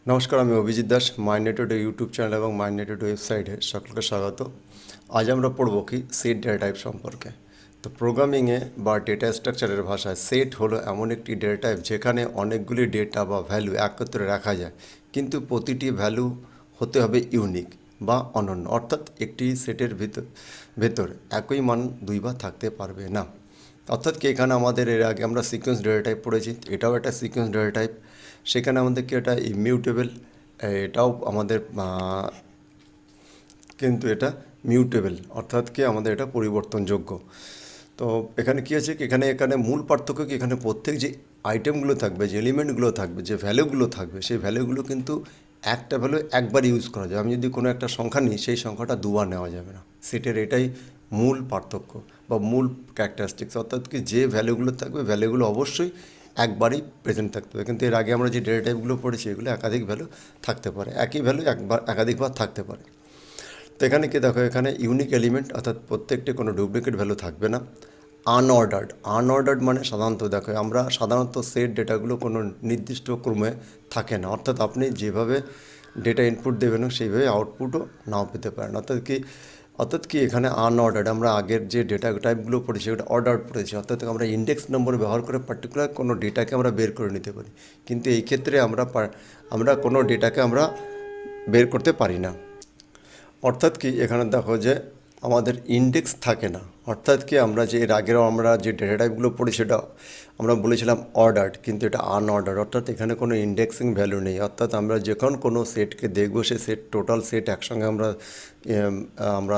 নমস্কার, আমি Abhijit Das. মাইনেটেড YouTube channel এবং মাইনেটেড ওয়েবসাইটে সকলকে স্বাগত। আজ আমরা পড়ব কি সেট ডেটা টাইপ সম্পর্কে। তো প্রোগ্রামিংয়ে বা ডেটা স্ট্রাকচারের ভাষায় সেট হলো এমন একটি ডেটা টাইপ যেখানে অনেকগুলি ডেটা বা ভ্যালু একত্রে রাখা যায়, কিন্তু প্রতিটি ভ্যালু হতে হবে ইউনিক বা অনন্য, অর্থাৎ একটি সেটের ভেতর একই মান দুইবার থাকতে পারবে না। অর্থাৎ কি এখানে আমাদের এর আগে আমরা সিকোয়েন্স ডেটা টাইপ পড়েছি, এটাও একটা সিকোয়েন্স ডেটা টাইপ। সেখানে আমাদের কি এটা ইমিউটেবল, এটাও আমাদের কিন্তু এটা মিউটেবল, অর্থাৎ কি আমাদের এটা পরিবর্তনযোগ্য। তো এখানে কী আছে, এখানে এখানে মূল পার্থক্য কি, এখানে প্রত্যেক যে আইটেমগুলো থাকবে, যে এলিমেন্টগুলো থাকবে, যে ভ্যালুগুলো থাকবে, সেই ভ্যালুগুলো কিন্তু একটা ভ্যালু একবার ইউজ করা যায়। আমি যদি কোনো একটা সংখ্যা নিই, সেই সংখ্যাটা দুবার নেওয়া যাবে না। সেটের এটাই মূল পার্থক্য বা মূল ক্যারেক্টারিস্টিক্স, অর্থাৎ কি যে ভ্যালুগুলো থাকবে, ভ্যালুগুলো অবশ্যই একবারই প্রেজেন্ট থাকতে হবে। কিন্তু এর আগে আমরা যে ডেটা টাইপগুলো পড়েছি, এগুলো একাধিক ভ্যালু থাকতে পারে, একই ভ্যালু একাধিকবার থাকতে পারে। তো এখানে কি দেখো, এখানে ইউনিক এলিমেন্ট, অর্থাৎ প্রত্যেকটি কোনো ডুপ্লিকেট ভ্যালু থাকবে না। আনঅর্ডার্ড মানে সাধারণত দেখো, আমরা সাধারণত সেট ডেটাগুলো কোনো নির্দিষ্ট ক্রমে থাকে না, অর্থাৎ আপনি যেভাবে ডেটা ইনপুট দেবেন সেইভাবে আউটপুটও নাও পেতে পারেন। অর্থাৎ কি এখানে আনঅর্ডার্ড, আমরা আগের যে ডেটা টাইপগুলো পড়েছি ওটা অর্ডার্ড পড়েছি, অর্থাৎ আমরা ইন্ডেক্স নম্বর ব্যবহার করে পার্টিকুলার কোনো ডেটাকে আমরা বের করে নিতে পারি। কিন্তু এই ক্ষেত্রে আমরা কোনো ডেটাকে আমরা বের করতে পারি না। অর্থাৎ কি এখানে দেখো যে আমাদের ইন্ডেক্স থাকে না, অর্থাৎ কি আমরা যে এর আগেও আমরা যে ডেটা টাইপগুলো পড়ি সেটা আমরা বলেছিলাম অর্ডার্ড, কিন্তু এটা আনঅর্ডার্ড, অর্থাৎ এখানে কোনো ইন্ডেক্সিং ভ্যালু নেই। অর্থাৎ আমরা যখন কোনো সেটকে দেখবো, সে টোটাল সেট একসঙ্গে আমরা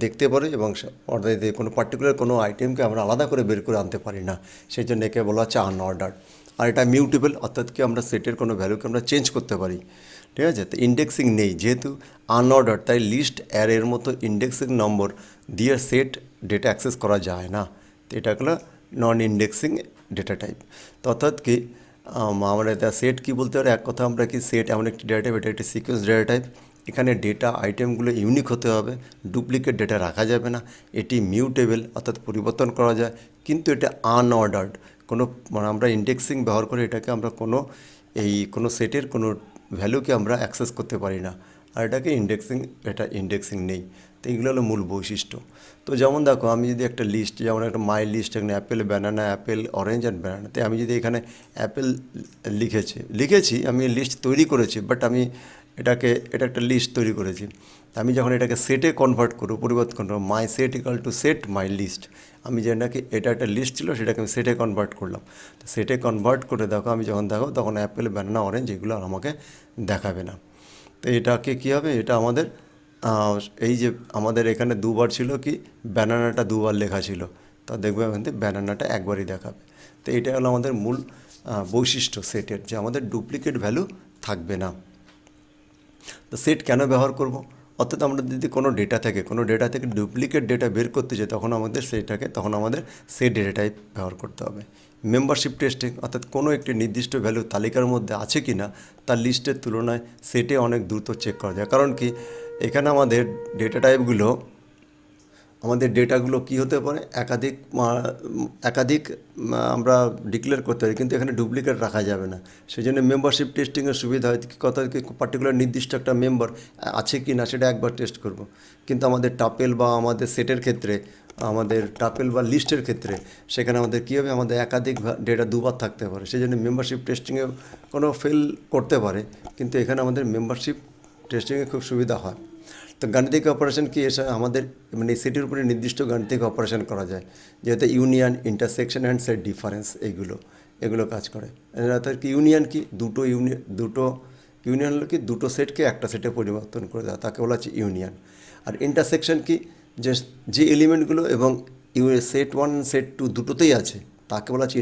দেখতে পারি, এবং অর্থাৎ কোনো পার্টিকুলার কোনো আইটেমকে আমরা আলাদা করে বের করে আনতে পারি না, সেই জন্য একে বলা হচ্ছে আনঅর্ডার্ড। আর এটা মিউটেবল, অর্থাৎ কি আমরা সেটের কোনো ভ্যালুকে আমরা চেঞ্জ করতে পারি। ঠিক আছে, তো ইন্ডেক্সিং নেই যেহেতু আনঅর্ডার, তাই লিস্ট অ্যারের মতো ইন্ডেক্সিং নম্বর দিয়ে সেট ডেটা অ্যাক্সেস করা যায় না। তো এটা হলো নন ইন্ডেক্সিং ডেটা টাইপ। তো অর্থাৎ কি আমরা এটা সেট কী বলতে পারি, এক কথা আমরা কি সেট এমন একটি ডেটা টাইপ, এটা একটি সিকোয়েন্স ডেটা টাইপ। এখানে ডেটা আইটেমগুলো ইউনিক হতে হবে, ডুপ্লিকেট ডেটা রাখা যাবে না। এটি মিউটেবল, অর্থাৎ পরিবর্তন করা যায়, কিন্তু এটা আনঅর্ডার্ড। মানে আমরা ইন্ডেক্সিং ব্যবহার করে এটাকে আমরা কোনো সেটের কোনো ভ্যালুকে আমরা অ্যাক্সেস করতে পারি না। আর এটা ইন্ডেক্সিং নেই। তো এইগুলো হলো মূল বৈশিষ্ট্য। তো যেমন দেখো, আমি যদি একটা লিস্ট, যেমন একটা মাই লিস্ট, এখানে Apple, banana, Apple, orange and banana, তো আমি যদি এখানে অ্যাপেল লিখেছি, আমি লিস্ট তৈরি করেছি, বাট এটা একটা লিস্ট তৈরি করেছি। আমি যখন এটাকে সেটে কনভার্ট করবো, পরিবর্তন করবো, my set equal to set my list, আমি যে নাকি এটা একটা লিস্ট ছিল সেটাকে আমি সেটে কনভার্ট করলাম। তো সেটে কনভার্ট করে দেখো, আমি যখন দেখো তখন অ্যাপেল, ব্যানানা, অরেঞ্জ এগুলো আর আমাকে দেখাবে না। তো এটাকে কী হবে, এটা আমাদের এই যে আমাদের এখানে দুবার ছিল কি, ব্যানানাটা দুবার লেখা ছিল, তা দেখবে এখান থেকে ব্যানানাটা একবারই দেখাবে। তো এটা হলো আমাদের মূল বৈশিষ্ট্য সেটের, যে আমাদের ডুপ্লিকেট ভ্যালু থাকবে না। তো সেট কেন ব্যবহার করব, অর্থাৎ আমরা যদি কোনো ডেটা থেকে ডুপ্লিকেট ডেটা বের করতে চাই, তখন আমাদের সেট ডেটা টাইপ ব্যবহার করতে হবে। মেম্বারশিপ টেস্টিং, অর্থাৎ কোনো একটি নির্দিষ্ট ভ্যালু তালিকার মধ্যে আছে কি না তার লিস্টের তুলনায় সেটে অনেক দ্রুত চেক করা যায়। কারণ কি এখানে আমাদের ডেটাগুলো কী হতে পারে, একাধিক আমরা ডিক্লেয়ার করতে পারি, কিন্তু এখানে ডুপ্লিকেট রাখা যাবে না। সেই জন্য মেম্বারশিপ টেস্টিংয়ের সুবিধা হয় কি, পার্টিকুলার নির্দিষ্ট একটা মেম্বার আছে কি না সেটা একবার টেস্ট করব। কিন্তু আমাদের টাপেল বা লিস্টের ক্ষেত্রে সেখানে আমাদের কী হবে, আমাদের একাধিক ডেটা দুবার থাকতে পারে, সেই জন্য মেম্বারশিপ টেস্টিংয়ে কোনো ফেল করতে পারে, কিন্তু এখানে আমাদের মেম্বারশিপ টেস্টিংয়ে খুব সুবিধা হয়। তো গাণিতিক অপারেশন কি, এসে আমাদের মানে সেটির উপরে নির্দিষ্ট গাণিতিক অপারেশন করা যায়, যেহেতু union, intersection and set difference এগুলো কাজ করে। অর্থাৎ কি ইউনিয়ন কি, দুটো ইউনিয়ন হলো কি দুটো সেটকে একটা সেটে পরিবর্তন করে দেওয়া, তাকে বলা হচ্ছে ইউনিয়ন। আর ইন্টারসেকশন কি, যে যে এলিমেন্টগুলো এবং সেট ওয়ান সেট টু দুটোতেই আছে তাকে বলা হচ্ছে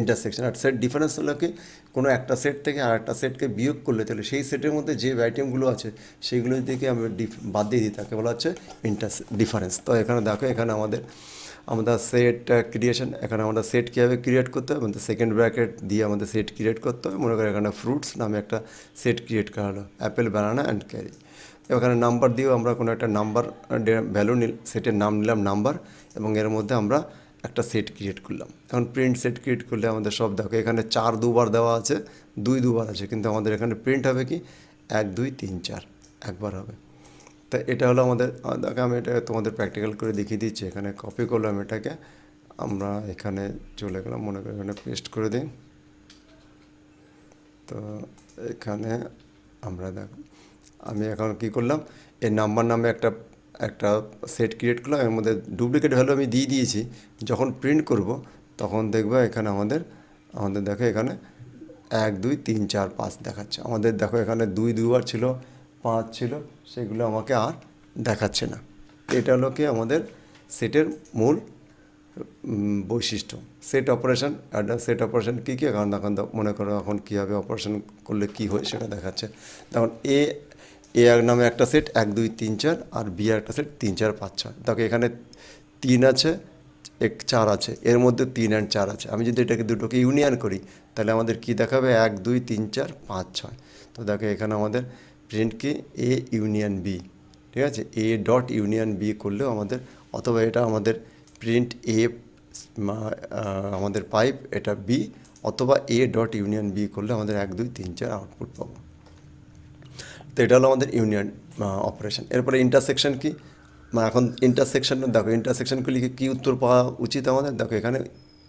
ইন্টারসেকশন। আর সেট ডিফারেন্স হলো কি, কোনো একটা সেট থেকে আর একটা সেটকে বিয়োগ করলে তাহলে সেই সেটের মধ্যে যে আইটেমগুলো আছে সেইগুলো থেকে আমরা বাদ দিয়ে দিই, তাকে বলা হচ্ছে ডিফারেন্স। তো এখানে দেখো, এখানে আমাদের সেট ক্রিয়েশন, এখানে আমরা সেট কীভাবে ক্রিয়েট করতে হবে, আমাদের সেকেন্ড ব্র্যাকেট দিয়ে আমাদের সেট ক্রিয়েট করতে হবে। মনে করি এখানে ফ্রুটস নামে একটা সেট ক্রিয়েট করা হলো, অ্যাপেল, ব্যানানা অ্যান্ড ক্যারি। এখানে নাম্বার দিয়েও আমরা কোনো একটা নাম্বার ভ্যালু সেটের নাম নিলাম নাম্বার, এবং এর মধ্যে আমরা একটা সেট ক্রিয়েট করলাম। এখন প্রিন্ট সেট ক্রিয়েট করলে আমাদের সব দেখো এখানে 4 দুবার দেওয়া আছে, 2 দুবার আছে, কিন্তু আমাদের এখানে প্রিন্ট হবে কি 1 2 3 4 একবার হবে। তা এটা হলো আমাদের দেখো আমি এটা তোমাদের প্র্যাকটিক্যাল করে দেখিয়ে দিচ্ছি। এখানে কপি করলাম এটাকে, আমরা এখানে চলে গেলাম, মনে করি এখানে পেস্ট করে দিই। তো এখানে আমরা দেখো আমি এখন কি করলাম, এই নাম্বার নামে একটা একটা সেট ক্রিয়েট করলাম, এর মধ্যে ডুপ্লিকেট ভ্যালু আমি দিয়ে দিয়েছি। যখন প্রিন্ট করব তখন দেখবে এখানে আমাদের দেখো এখানে 1 2 3 4 5 দেখাচ্ছে। আমাদের দেখো এখানে 2 দুবার ছিল, 5 ছিল, সেগুলো আমাকে আর দেখাচ্ছে না। এটা হলো কি আমাদের সেটের মূল বৈশিষ্ট্য। সেট অপারেশন, সেট অপারেশন কী কী, এখন এখন মনে করো এখন কীভাবে অপারেশন করলে কী হয় সেটা দেখাচ্ছে। তখন এ এক নামে একটা সেট 1 2 3 4, আর বি একটা সেট 3 4 5 6। দেখো এখানে 3 আছে, 4 আছে, এর মধ্যে 3 and 4 আছে। আমি যদি এটাকে দুটোকে ইউনিয়ন করি তাহলে আমাদের কি দেখাবে 1 2 3 4 5 6। তো দেখো এখানে আমাদের প্রিন্ট কি এ ইউনিয়ন বি, ঠিক আছে, এ ডট ইউনিয়ন বি করলেও আমাদের, অথবা এটা আমাদের প্রিন্ট এ আমাদের পাইপ এটা বি, অথবা এ ডট ইউনিয়ন বি করলে আমাদের 1 2 3 4 আউটপুট পাবো। তো এটা হলো আমাদের ইউনিয়ন অপারেশন। এরপরে ইন্টারসেকশন কি, এখন ইন্টারসেকশন দেখো, ইন্টারসেকশন করলে কী উত্তর পাওয়া উচিত আমাদের, দেখো এখানে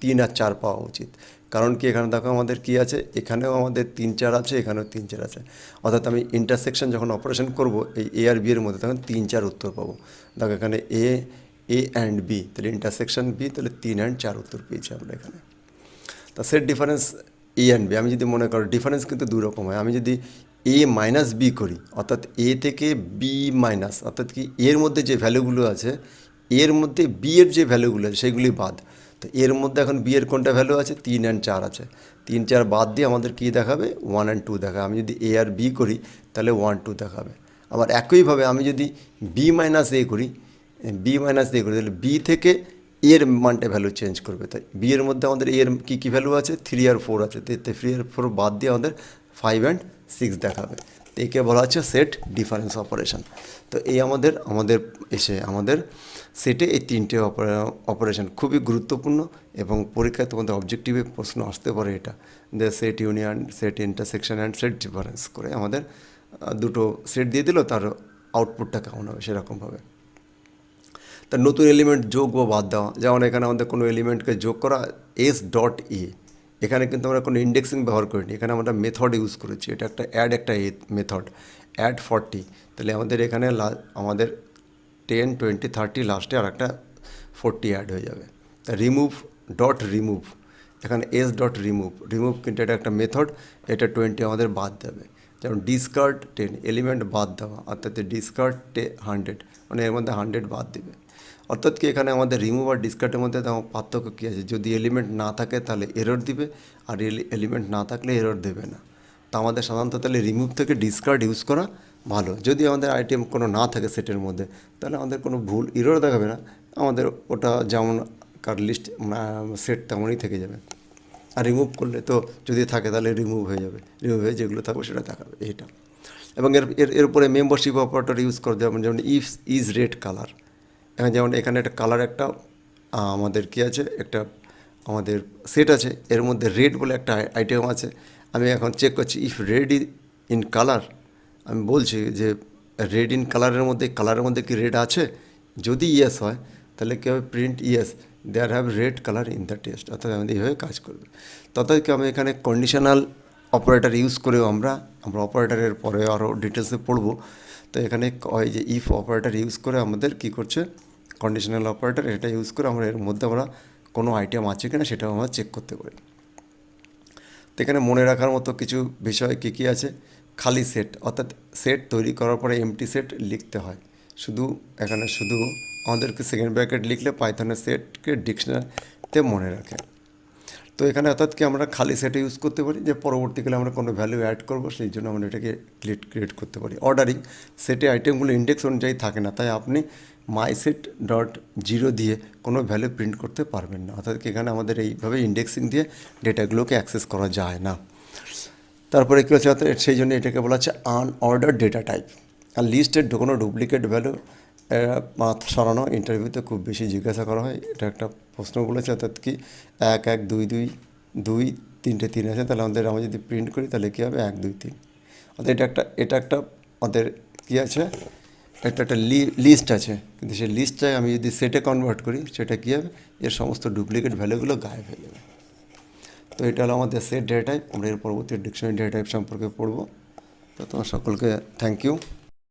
3 আর 4 পাওয়া উচিত। কারণ কি এখানে দেখো আমাদের কি আছে, এখানেও আমাদের 3 4 আছে, এখানেও 3 4 আছে। অর্থাৎ আমি ইন্টারসেকশন যখন অপারেশন করব এই এ আর বি এর মধ্যে, তখন 3 4 উত্তর পাবো। দেখো এখানে এ অ্যান্ড বি, তাহলে ইন্টারসেকশন বি, তাহলে 3 and 4 উত্তর পেয়েছি আমরা এখানে। তা set difference A and B, আমি যদি মনে করো ডিফারেন্স কিন্তু দুই রকম হয়। আমি যদি এ মাইনাস বি করি, অর্থাৎ এ থেকে বি মাইনাস, অর্থাৎ কি এর মধ্যে যে ভ্যালুগুলো আছে এর মধ্যে বি এর যে ভ্যালুগুলো আছে সেগুলি বাদ। তো এর মধ্যে এখন বি এর কোনটা ভ্যালু আছে, 3 and 4 আছে, 3 4 বাদ দিয়ে আমাদের কী দেখাবে 1 and 2 দেখাবে। আমি যদি এ আর বি করি তাহলে 1 2 দেখাবে। আবার একইভাবে আমি যদি বি মাইনাস এ করি, তাহলে বি থেকে এর মানটা ভ্যালু চেঞ্জ করবে। তাই বি এর মধ্যে আমাদের এর কী কী ভ্যালু আছে, 3 আর 4 আছে, 3 আর 4 বাদ দিয়ে আমাদের 5 and 6 দেখাবে। তো একে বলা হচ্ছে সেট ডিফারেন্স অপারেশন। তো এই আমাদের আমাদের সেটে এই 3টে অপারেশন খুবই গুরুত্বপূর্ণ, এবং পরীক্ষায় তোমাদের অবজেক্টিভে প্রশ্ন আসতে পারে এটা, যে set union, set intersection and set difference করে আমাদের দুটো সেট দিয়ে দিল, তার আউটপুটটা কেমন হবে সেরকমভাবে। তার নতুন এলিমেন্ট যোগ বা বাদ দেওয়া, যেমন এখানে আমাদের কোনো এলিমেন্টকে যোগ করা এস ডট এ, এখানে কিন্তু আমরা কোনো ইন্ডেক্সিং ব্যবহার করিনি, এখানে আমরা মেথড ইউজ করেছি। এটা একটা মেথড অ্যাড 40, তাহলে আমাদের এখানে আমাদের 10 20 30 লাস্টে আর একটা 40 অ্যাড হয়ে যাবে। তা রিমুভ, এখানে এস ডট রিমুভ কিন্তু এটা একটা মেথড, এটা 20 আমাদের বাদ দেবে। যেমন ডিসকার্ড 10 এলিমেন্ট বাদ দেওয়া, অর্থাৎ ডিসকার্ড 100, মানে এর মধ্যে 100 বাদ দেবে। অর্থাৎ কি এখানে আমাদের রিমুভ আর ডিসকার্ডের মধ্যে পার্থক্য কী আছে, যদি এলিমেন্ট না থাকে তাহলে এরর দিবে, আর এলিমেন্ট না থাকলে এরর দেবে না। তা আমাদের সাধারণত তাহলে রিমুভ থেকে ডিসকার্ড ইউজ করা ভালো। যদি আমাদের আইটেম কোনো না থাকে সেটের মধ্যে, তাহলে আমাদের কোনো ভুল এরর দেখাবে না, আমাদের ওটা যেমন কার লিস্ট সেট তেমনই থেকে যাবে। আর রিমুভ করলে তো যদি থাকে তাহলে রিমুভ হয়ে যাবে, রিমুভ হয়ে যেগুলো থাকবে সেটা দেখাবে এইটা। এবং এর উপরে মেম্বারশিপ অপারেটর ইউজ করে, যেমন ইজ রেড কালার। এখন যেমন এখানে একটা কালার, একটা আমাদের কী আছে, একটা আমাদের সেট আছে, এর মধ্যে রেড বলে একটা আইটেম আছে। আমি এখন চেক করছি ইফ রেড ইন কালার, আমি বলছি যে রেড ইন কালারের মধ্যে কি রেড আছে, যদি ইয়েস হয় তাহলে কী হবে, print yes there have red colour in the test, অর্থাৎ আমাদের এইভাবে কাজ করবে। তথাপি আমি এখানে কন্ডিশনাল অপারেটর ইউজ করেও আমরা অপারেটরের পরে আরও ডিটেলসে পড়বো। তো এখানে হয় যে ইফ অপারেটর ইউজ করে আমাদের কী করছে, কন্ডিশনাল অপারেটর, এটা ইউজ করে আমরা এর মধ্যে আমরা কোনো আইটেম আছে কিনা সেটাও আমরা চেক করতে পারি। তো এখানে মনে রাখার মতো কিছু বিষয় কী কী আছে, খালি সেট, অর্থাৎ সেট তৈরি করার পরে এমটি সেট লিখতে হয়। এখানে আমাদেরকে সেকেন্ড ব্র্যাকেট লিখলে পাইথনের সেটকে ডিকশনারিতে মনে রাখে। তো এখানে অর্থাৎ কি আমরা খালি সেটে ইউজ করতে পারি, যে পরবর্তীকালে আমরা কোনো ভ্যালু অ্যাড করবো সেই জন্য আমরা এটাকে ক্রিয়েট করতে পারি। অর্ডারিং, সেটে আইটেমগুলো ইন্ডেক্স অনুযায়ী থাকে না, তাই আপনি mySet.0 দিয়ে কোনো ভ্যালু প্রিন্ট করতে পারবেন না। অর্থাৎ এখানে আমাদের এইভাবে ইন্ডেক্সিং দিয়ে ডেটাগুলোকে অ্যাক্সেস করা যায় না। তারপরে কী হচ্ছে, অর্থাৎ সেই জন্য এটাকে বলা হচ্ছে আনঅর্ডার ডেটা টাইপ। আর লিস্টের কোনো ডুপ্লিকেট ভ্যালু এরা মাথা সরানো ইন্টারভিউতে খুব বেশি জিজ্ঞাসা করা হয়। এটা একটা প্রশ্ন বলেছে, অর্থাৎ কি 1 1 2 2 2 3টে 3 আছে, তাহলে আমরা যদি প্রিন্ট করি তাহলে কী হবে 1 2 3। অর্থাৎ এটা একটা আমাদের কী আছে, এটা একটা লিস্ট আছে, কিন্তু সেই লিস্টটাই আমি যদি সেটে কনভার্ট করি সেটা কী হবে, এর সমস্ত ডুপ্লিকেট ভ্যালুগুলো গায়েব হয়ে যাবে। তো এটা হলো আমাদের সেট ডেটা টাইপ। আমরা এর পরবর্তী ডিকশনারি ডেটা টাইপ সম্পর্কে পড়বো। তো তোমার সকলকে থ্যাংক ইউ।